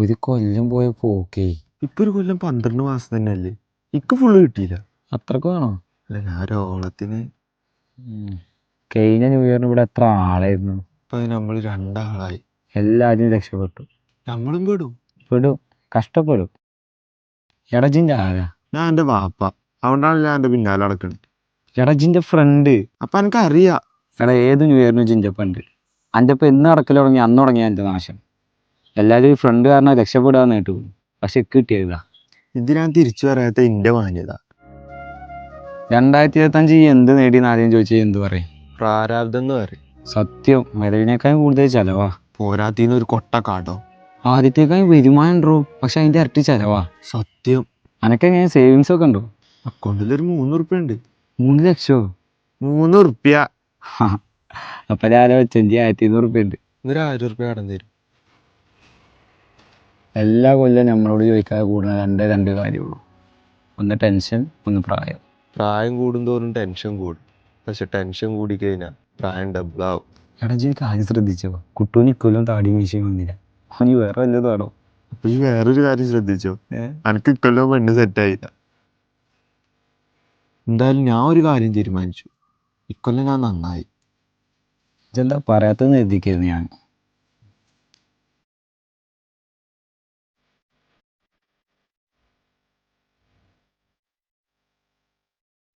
ഒരു കൊല്ലം പോയ പോക്കേ. ഇപ്പൊ ഒരു കൊല്ലം 12 മാസം തന്നെ അല്ലേ? ഇക്ക് ഫുള്ള് കിട്ടിയില്ല. അത്രക്ക് വേണോ? അല്ല ഞാൻ ഒരോളത്തിന് കഴിഞ്ഞ ന്യൂ ഇയറിന് ഇവിടെ എത്ര ആളായിരുന്നു. ഇപ്പൊ നമ്മൾ 2 ആളായി. എല്ലാരും രക്ഷപ്പെട്ടു. നമ്മളും പെടും, കഷ്ടപ്പെടും. എടജിന്റെ ആരാ? ഞാൻ എൻ്റെ വാപ്പ, അതുകൊണ്ടാണ് ഞാൻ എൻ്റെ പിന്നാലെ നടക്കുന്നത്. എടജിന്റെ ഫ്രണ്ട്. അപ്പൊ എനിക്ക് അറിയാം. എടാ ഏത് ന്യൂ ഇയറിനും ജിഞ്ചപ്പുണ്ട്. അൻ്റെ ഇപ്പം എന്ന് നടക്കൽ തുടങ്ങി അന്ന് തുടങ്ങിയ എൻ്റെ നാശം. എല്ലാവരും ഈ ഫ്രണ്ട് കാരണം രക്ഷപ്പെടാന്ന് കേട്ടു, പക്ഷെ കിട്ടിയതാ. ഇത് ഞാൻ തിരിച്ചു പറയാത്ത എൻ്റെ മാന്യത. 2025 എന്ത് നേടിയെന്ന് ആദ്യം ചോദിച്ചാൽ എന്ത് പറയും? പ്രാരാബ്ദം എന്ന് പറയും. സത്യം, വരവിനേക്കാളും കൂടുതൽ ചെലവാ. പോരാത്തീന്ന് ഒരു കൊട്ടക്കാട്ടോ. ആദ്യത്തേക്കാളും വരുമാനം ഉണ്ടോ, പക്ഷെ അതിൻ്റെ ഇരട്ടി ചെലവാ. സത്യം. അനക്കെങ്ങനെ സേവിങ്സ് ഒക്കെ ഉണ്ടോ? അക്കൗണ്ടിലൊരു 3 ഉറുപ്പ്യ ഉണ്ട്. 3 ലക്ഷോ? 3 ഉറുപ്പ്യ. അപ്പം രാവിലെ വെച്ചെഞ്ചി 1200 ഉറുപ്പ്യ ഉണ്ട്. ഇന്നൊരു 1000 ഉറുപ്പ്യ കടം തരും. എല്ലാ കൊല്ലം നമ്മളോട് ചോദിക്കാതെ കൂടുന്ന രണ്ട് കാര്യമുള്ളൂ. ഒന്ന് ടെൻഷൻ, ഒന്ന് പ്രായം. പ്രായം കൂടുന്തോറും ടെൻഷൻ കൂടും, പക്ഷെ ടെൻഷൻ കൂടിക്കഴിഞ്ഞാൽ പ്രായം ഡബിളാവും. എടാ ജി കാര്യം ശ്രദ്ധിച്ചോ, കുട്ടൂന് ഇക്കൊല്ലം താടി മീശയും വന്നില്ല. അവന് വേറെ വല്ലതാണോ? അപ്പൊ ഈ വേറൊരു കാര്യം ശ്രദ്ധിച്ചോ, എനിക്ക് ഇക്കൊല്ലം പെണ്ണ് സെറ്റായില്ല. എന്തായാലും ഞാൻ ഒരു കാര്യം തീരുമാനിച്ചു, ഇക്കൊല്ലം ഞാൻ നന്നായി. ഇതെന്താ പറയാത്തതെന്ന് എഴുതിക്കായിരുന്നു ഞാൻ.